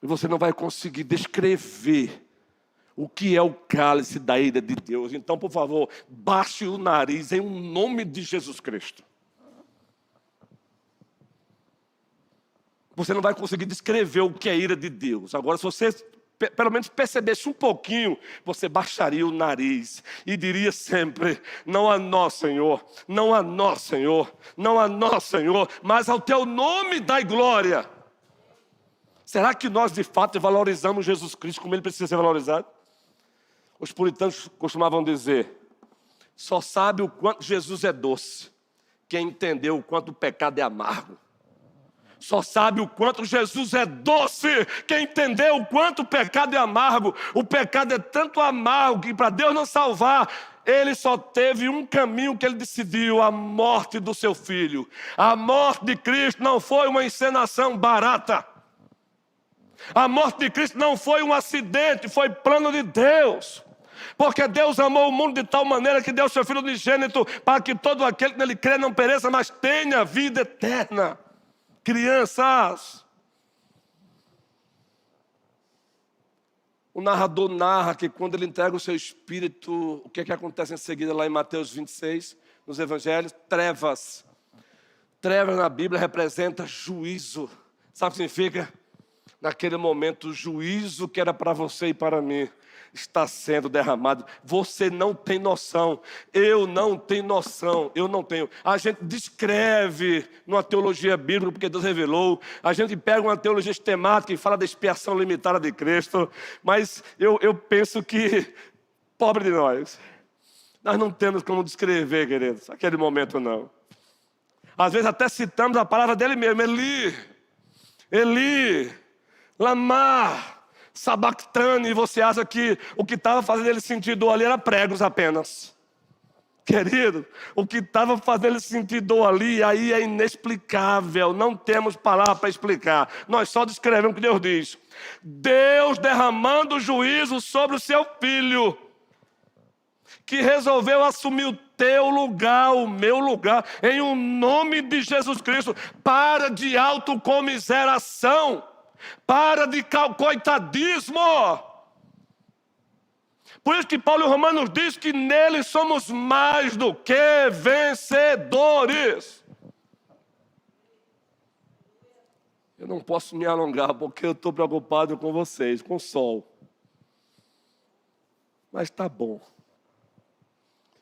e você não vai conseguir descrever o que é o cálice da ira de Deus. Então, por favor, baixe o nariz em nome de Jesus Cristo. Você não vai conseguir descrever o que é a ira de Deus. Agora, se você pelo menos percebesse um pouquinho, você baixaria o nariz e diria sempre: não a nós, Senhor, não a nós, Senhor, não a nós, Senhor, mas ao teu nome dai glória. Será que nós de fato valorizamos Jesus Cristo como ele precisa ser valorizado? Os puritanos costumavam dizer: só sabe o quanto Jesus é doce quem entendeu o quanto o pecado é amargo. Só sabe o quanto Jesus é doce quem entendeu o quanto o pecado é amargo. O pecado é tanto amargo que para Deus não salvar, ele só teve um caminho que ele decidiu: a morte do seu filho. A morte de Cristo não foi uma encenação barata. A morte de Cristo não foi um acidente, foi plano de Deus. Porque Deus amou o mundo de tal maneira que deu seu Filho unigênito para que todo aquele que nele crê não pereça, mas tenha vida eterna. Crianças, o narrador narra que quando ele entrega o seu espírito, o que é que acontece em seguida lá em Mateus 26, nos evangelhos? Trevas. Trevas na Bíblia representa juízo. Sabe o que significa? Naquele momento, o juízo que era para você e para mim está sendo derramado. Você não tem noção, eu não tenho noção, eu não tenho. A gente descreve numa teologia bíblica porque Deus revelou, a gente pega uma teologia sistemática e fala da expiação limitada de Cristo, mas eu penso que, pobre de nós não temos como descrever, queridos, aquele momento não. Às vezes até citamos a palavra dele mesmo: Eli, Eli, lama sabactane, e você acha que o que estava fazendo ele sentir dor ali era pregos apenas. Querido, o que estava fazendo ele sentir dor ali, aí é inexplicável, não temos palavra para explicar, nós só descrevemos o que Deus diz. Deus derramando juízo sobre o seu filho, que resolveu assumir o teu lugar, o meu lugar, em um nome de Jesus Cristo. Para de autocomiseração, para de coitadismo. Por isso que Paulo em Romanos diz que nele somos mais do que vencedores. Eu não posso me alongar porque eu estou preocupado com vocês, com o sol. Mas está bom.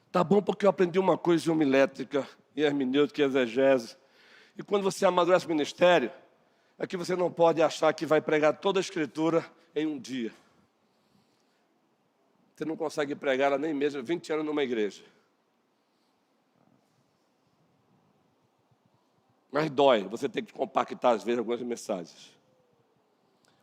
Está bom porque eu aprendi uma coisa em homilética, em hermenêutica e exegese. E quando você amadurece o ministério, é que você não pode achar que vai pregar toda a Escritura em um dia. Você não consegue pregar ela nem mesmo 20 anos numa igreja. Mas dói, você tem que compactar às vezes algumas mensagens.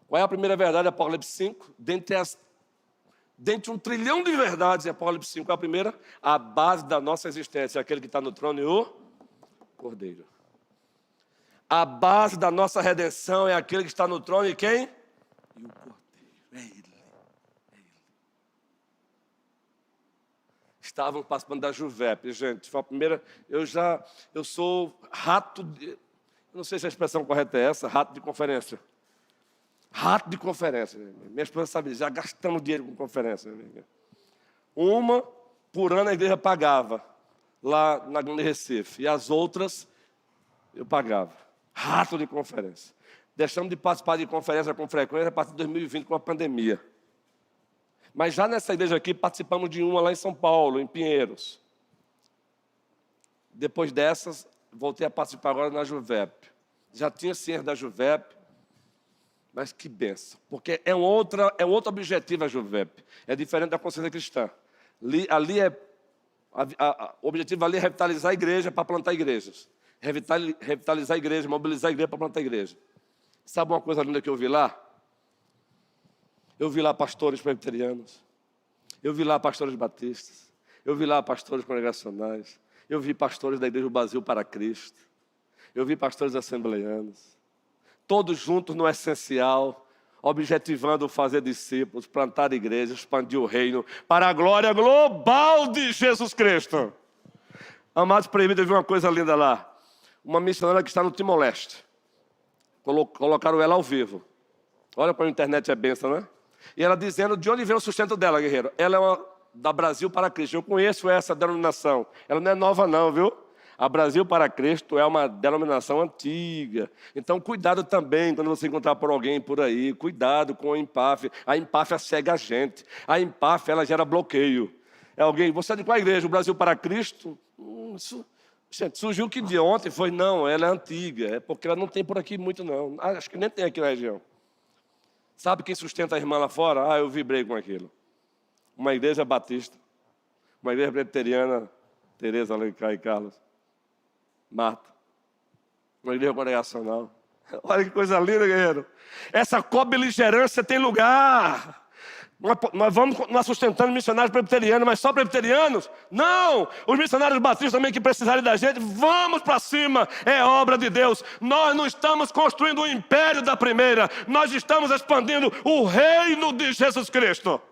Qual é a primeira verdade de Apocalipse 5? Dentre 1 trilhão de verdades em Apocalipse 5, a primeira: a base da nossa existência, aquele que está no trono e o Cordeiro. A base da nossa redenção é aquele que está no trono e quem? E o Cordeiro, é Ele. Estavam participando da Juvep, gente, foi a primeira, eu sou rato, eu não sei se a expressão correta é essa, rato de conferência. Rato de conferência, minha esposa sabe, já gastamos dinheiro com conferência. Uma por ano a igreja pagava, lá na Grande Recife, e as outras eu pagava. Rato de conferência. Deixamos de participar de conferência com frequência a partir de 2020 com a pandemia. Mas já nessa igreja aqui participamos de uma lá em São Paulo, em Pinheiros. Depois dessas, voltei a participar agora na Juvep. Já tinha ciência da Juvep, mas que benção. Porque é um outro objetivo a Juvep. É diferente da consciência cristã. O objetivo ali é revitalizar a igreja para plantar igrejas. Revitalizar a igreja, mobilizar a igreja para plantar a igreja. Sabe uma coisa linda que eu vi lá? Eu vi lá pastores presbiterianos, eu vi lá pastores batistas, eu vi lá pastores congregacionais, eu vi pastores da Igreja do Brasil para Cristo, eu vi pastores assembleianos, todos juntos no essencial, objetivando fazer discípulos, plantar igrejas, expandir o reino para a glória global de Jesus Cristo. Amados presbíteros, eu vi uma coisa linda lá. uma missionária que está no Timor-Leste. Colocaram ela ao vivo. Olha como a internet é bênção, né? E ela dizendo de onde vem o sustento dela, guerreiro. Ela é da Brasil para Cristo. Eu conheço essa denominação. Ela não é nova não, viu? A Brasil para Cristo é uma denominação antiga. Então, cuidado também quando você encontrar por alguém por aí. Cuidado com a empáfia. A empáfia cega a gente. A empáfia, ela gera bloqueio. É alguém, você é de qual igreja? O Brasil para Cristo? Gente, surgiu que de ontem foi, não, ela é antiga. É porque ela não tem por aqui muito, não. Acho que nem tem aqui na região. Sabe quem sustenta a irmã lá fora? Eu vibrei com aquilo. Uma igreja batista. Uma igreja presbiteriana. Tereza, Alencar e Carlos. Marta. Uma igreja congregacional. Olha que coisa linda, guerreiro. Essa co-beligerância tem lugar. Nós vamos continuar sustentando missionários presbiterianos, mas só presbiterianos? Não! Os missionários batistas também que precisarem da gente, vamos para cima, é obra de Deus. Nós não estamos construindo o império da primeira, nós estamos expandindo o reino de Jesus Cristo.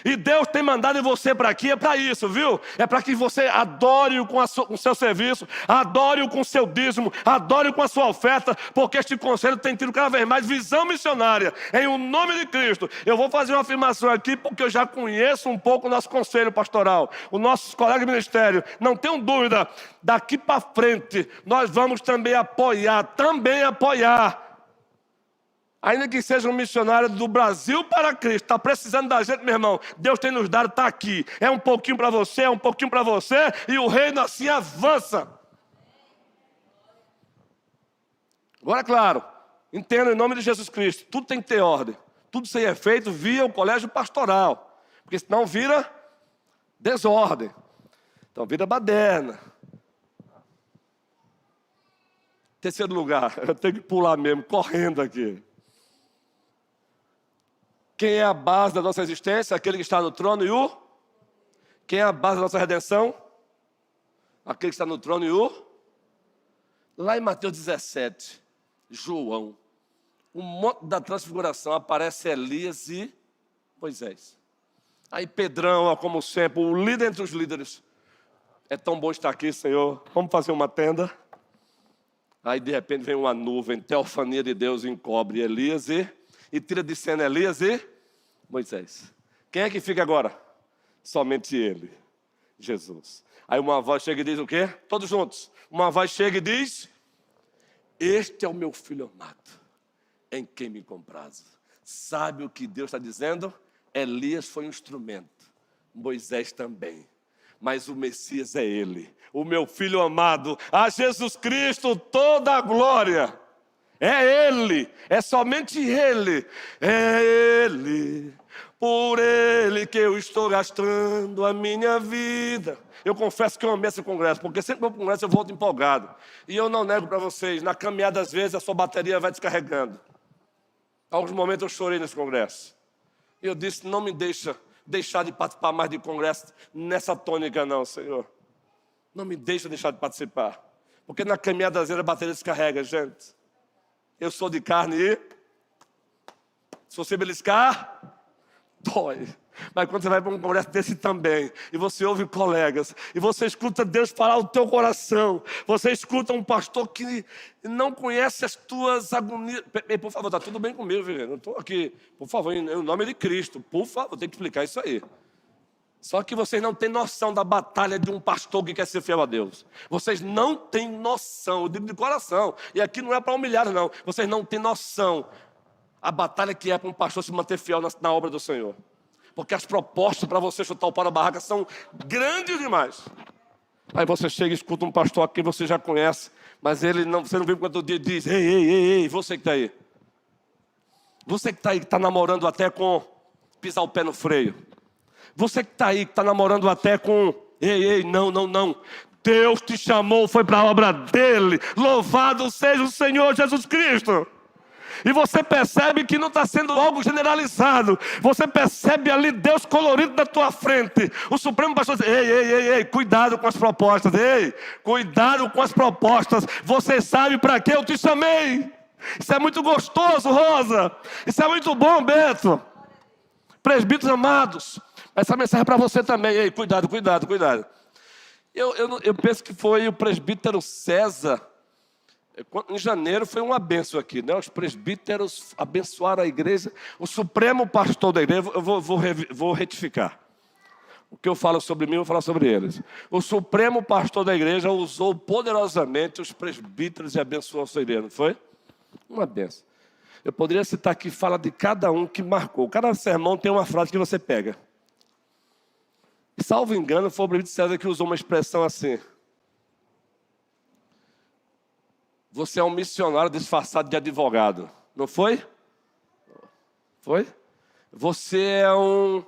E Deus tem mandado você para aqui, é para isso, viu? É para que você adore-o com o seu serviço, adore-o com o seu dízimo, adore-o com a sua oferta, porque este conselho tem tido cada vez mais visão missionária, em o nome de Cristo. Eu vou fazer uma afirmação aqui, porque eu já conheço um pouco o nosso conselho pastoral, os nossos colegas de ministério, não tenham dúvida, daqui para frente, nós vamos também apoiar, ainda que seja um missionário do Brasil para Cristo, está precisando da gente, meu irmão, Deus tem nos dado, está aqui. É um pouquinho para você, é um pouquinho para você, e o reino assim avança. Agora, claro, entenda em nome de Jesus Cristo, tudo tem que ter ordem. Tudo isso aí é feito via o colégio pastoral, porque senão vira desordem. Então vira baderna. Terceiro lugar, eu tenho que pular mesmo, correndo aqui. Quem é a base da nossa existência? Aquele que está no trono e o... Quem é a base da nossa redenção? Aquele que está no trono e o... Lá em Mateus 17, João, o monte da transfiguração, aparece Elias e Moisés. Aí Pedrão, ó, como sempre, o líder entre os líderes. É tão bom estar aqui, Senhor. Vamos fazer uma tenda. Aí de repente vem uma nuvem, teofania de Deus encobre Elias e tira de cena Elias e Moisés. Quem é que fica agora? Somente ele, Jesus. Aí uma voz chega e diz o quê? Todos juntos. Uma voz chega e diz: este é o meu filho amado, em quem me comprazo. Sabe o que Deus está dizendo? Elias foi um instrumento, Moisés também. Mas o Messias é ele, o meu filho amado. A Jesus Cristo toda a glória. É ele, é somente ele. É ele, por ele que eu estou gastando a minha vida. Eu confesso que eu amei esse congresso, porque sempre que eu vou para o congresso eu volto empolgado. E eu não nego para vocês, na caminhada às vezes a sua bateria vai descarregando. Alguns momentos eu chorei nesse congresso. E eu disse, não me deixar de participar mais de congresso nessa tônica não, Senhor. Não me deixa deixar de participar. Porque na caminhada às vezes a bateria descarrega, gente. Eu sou de carne e... se você beliscar, dói. Mas quando você vai para um congresso desse também, e você ouve colegas, e você escuta Deus falar o teu coração, você escuta um pastor que não conhece as tuas agonias. Por favor, está tudo bem comigo, viu? Não estou aqui, por favor, em nome de Cristo, por favor, tem que explicar isso aí. Só que vocês não têm noção da batalha de um pastor que quer ser fiel a Deus. Vocês não têm noção, eu digo de coração. E aqui não é para humilhar, não. Vocês não têm noção a batalha que é para um pastor se manter fiel na obra do Senhor. Porque as propostas para você chutar o pau da barraca são grandes demais. Aí você chega e escuta um pastor aqui que você já conhece, mas você não vê quanto dia diz: ei, você que está aí. Você que está aí, que está namorando até com pisar o pé no freio. Você que está aí, que está namorando até com... Ei, não. Deus te chamou, foi para a obra dele. Louvado seja o Senhor Jesus Cristo. E você percebe que não está sendo algo generalizado. Você percebe ali Deus colorido na tua frente. O Supremo Pastor diz: ei, cuidado com as propostas. Ei, cuidado com as propostas. Você sabe para que eu te chamei. Isso é muito gostoso, Rosa. Isso é muito bom, Beto. Presbíteros amados, essa mensagem é para você também. Ei, cuidado. Eu penso que foi o presbítero César. Em janeiro foi uma bênção aqui, né? Os presbíteros abençoaram a igreja. O supremo pastor da igreja, eu vou retificar. O que eu falo sobre mim, eu vou falar sobre eles. O supremo pastor da igreja usou poderosamente os presbíteros e abençoou a sua igreja, não foi? Uma bênção. Eu poderia citar aqui, fala de cada um que marcou. Cada sermão tem uma frase que você pega. Salvo engano, foi o presbítero César que usou uma expressão assim: você é um missionário disfarçado de advogado. Não foi? Foi? Você é um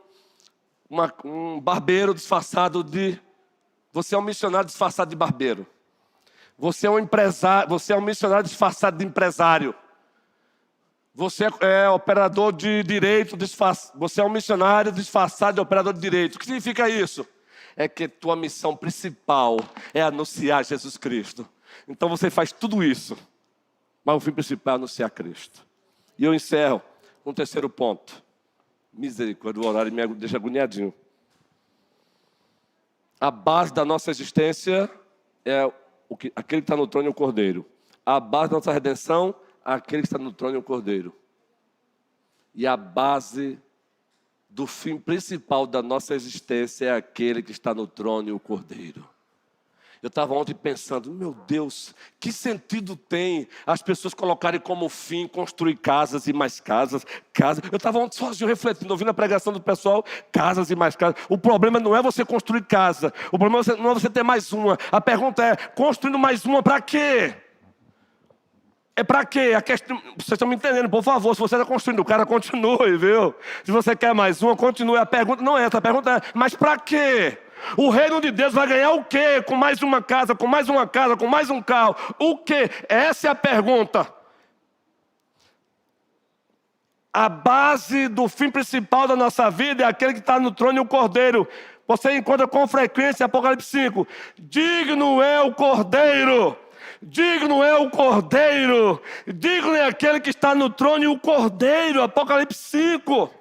barbeiro disfarçado de... Você é um missionário disfarçado de barbeiro. Você é um empresário, você é um missionário disfarçado de empresário. Você é operador de direito, você é um missionário disfarçado de operador de direito. O que significa isso? É que tua missão principal é anunciar Jesus Cristo. Então você faz tudo isso, mas o fim principal é anunciar Cristo. E eu encerro com o terceiro ponto. Misericórdia, o horário me deixa agoniadinho. A base da nossa existência é aquele que está no trono e o Cordeiro. A base da nossa redenção, aquele que está no trono e o Cordeiro. E a base do fim principal da nossa existência é aquele que está no trono e o Cordeiro. Eu estava ontem pensando, meu Deus, que sentido tem as pessoas colocarem como fim construir casas e mais casas, Eu estava ontem sozinho refletindo, ouvindo a pregação do pessoal, casas e mais casas. O problema não é você construir casa, o problema não é você ter mais uma. A pergunta é, construindo mais uma para quê? É para quê? Vocês estão me entendendo, por favor, se você está construindo, o cara continue, viu? Se você quer mais uma, continue. A pergunta não é essa, a pergunta é, mas para quê? O reino de Deus vai ganhar o quê? Com mais uma casa, com mais uma casa, com mais um carro. O quê? Essa é a pergunta. A base do fim principal da nossa vida é aquele que está no trono e o Cordeiro. Você encontra com frequência Apocalipse 5. Digno é o Cordeiro. Digno é o Cordeiro. Digno é aquele que está no trono e o Cordeiro. Apocalipse 5.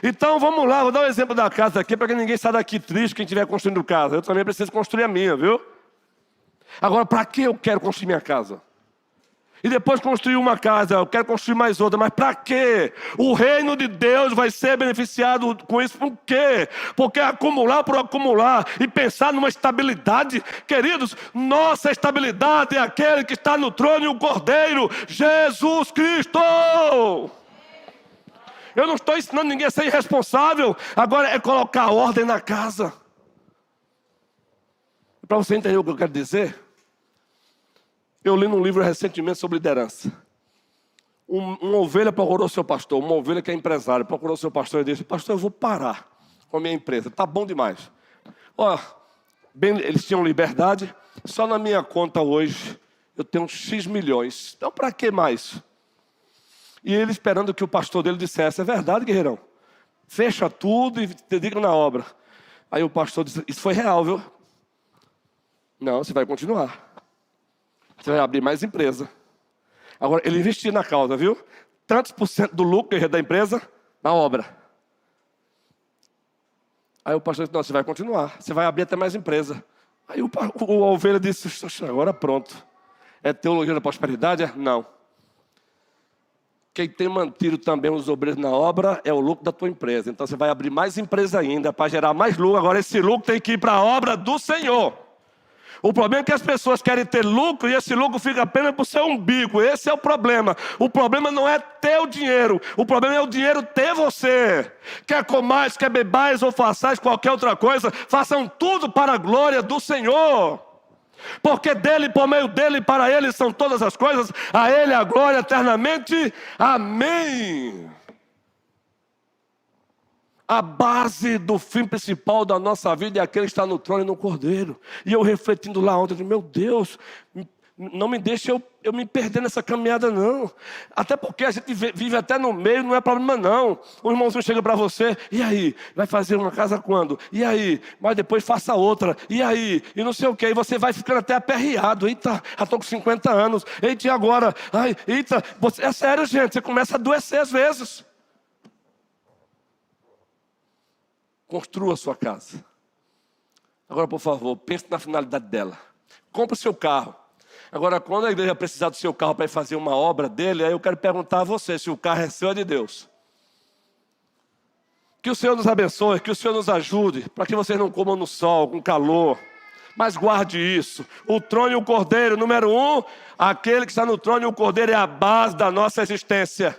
Então vamos lá, vou dar um exemplo da casa aqui para que ninguém saia daqui triste quem estiver construindo casa. Eu também preciso construir a minha, viu? Agora, para que eu quero construir minha casa? E depois construir uma casa, eu quero construir mais outra, mas para quê? O reino de Deus vai ser beneficiado com isso por quê? Porque acumular por acumular e pensar numa estabilidade, queridos, nossa estabilidade é aquele que está no trono e o Cordeiro, Jesus Cristo! Eu não estou ensinando ninguém a ser irresponsável. Agora é colocar ordem na casa. Para você entender o que eu quero dizer, eu li num livro recentemente sobre liderança. Uma ovelha procurou seu pastor, uma ovelha que é empresário, procurou seu pastor e disse, pastor, eu vou parar com a minha empresa, está bom demais. Eles tinham liberdade, só na minha conta hoje eu tenho X milhões. Então para que mais? E ele esperando que o pastor dele dissesse, é verdade, guerreirão? Fecha tudo e te dedica na obra. Aí o pastor disse, isso foi real, viu? Não, você vai continuar. Você vai abrir mais empresa. Agora, ele investiu na causa, viu? Tantos por cento do lucro da empresa na obra. Aí o pastor disse, não, você vai continuar. Você vai abrir até mais empresa. Aí a ovelha disse, agora pronto. É teologia da prosperidade? Não. Quem tem mantido também os obreiros na obra é o lucro da tua empresa. Então você vai abrir mais empresa ainda para gerar mais lucro. Agora esse lucro tem que ir para a obra do Senhor. O problema é que as pessoas querem ter lucro e esse lucro fica apenas para o seu umbigo. Esse é o problema. O problema não é ter o dinheiro. O problema é o dinheiro ter você. Quer comais, quer bebais ou façais qualquer outra coisa, façam tudo para a glória do Senhor. Porque dele, por meio dele, para ele são todas as coisas, a ele a glória eternamente. Amém. A base do fim principal da nossa vida é aquele que está no trono e no Cordeiro. E eu refletindo lá ontem, meu Deus, não me deixe eu me perder nessa caminhada não. Até porque a gente vive até no meio, não é problema não. O irmãozinho chega para você, e aí? Vai fazer uma casa quando? E aí? Mas depois faça outra. E aí? E não sei o que. E você vai ficando até aperreado. Eita, já estou com 50 anos. Eita, e agora? Ai, eita. É sério, gente. Você começa a adoecer às vezes. Construa a sua casa. Agora, por favor, pense na finalidade dela. Compre o seu carro. Agora, quando a igreja precisar do seu carro para ir fazer uma obra dele, aí eu quero perguntar a você se o carro é seu ou de Deus. Que o Senhor nos abençoe, que o Senhor nos ajude, para que vocês não comam no sol, com calor. Mas guarde isso. O trono e o cordeiro, número 1, aquele que está no trono e o cordeiro é a base da nossa existência.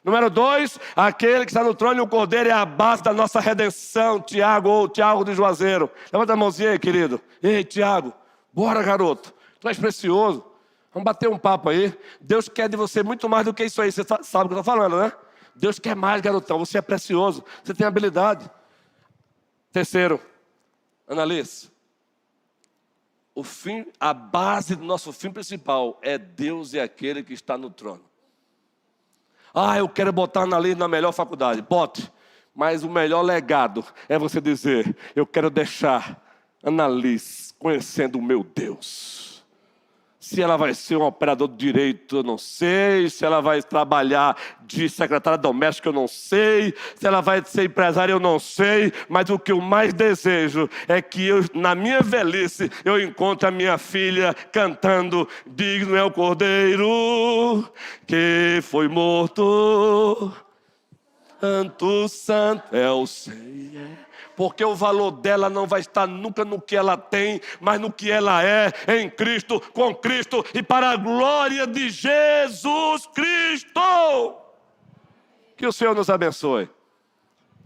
Número 2, aquele que está no trono e o cordeiro é a base da nossa redenção. Tiago de Juazeiro. Levanta a mãozinha aí, querido. Ei, Tiago, bora, garoto. Tu és precioso. Vamos bater um papo aí. Deus quer de você muito mais do que isso aí. Você sabe o que eu estou falando, né? Deus quer mais, garotão. Você é precioso. Você tem habilidade. Terceiro, analise. A base do nosso fim principal é Deus e aquele que está no trono. Eu quero botar a Annalise na melhor faculdade. Bote. Mas o melhor legado é você dizer: eu quero deixar a Annalise conhecendo o meu Deus. Se ela vai ser um operador de direito, eu não sei. Se ela vai trabalhar de secretária doméstica, eu não sei. Se ela vai ser empresária, eu não sei. Mas o que eu mais desejo é que na minha velhice eu encontre a minha filha cantando: digno é o Cordeiro que foi morto, santo é o Senhor. Porque o valor dela não vai estar nunca no que ela tem, mas no que ela é, em Cristo, com Cristo e para a glória de Jesus Cristo. Que o Senhor nos abençoe.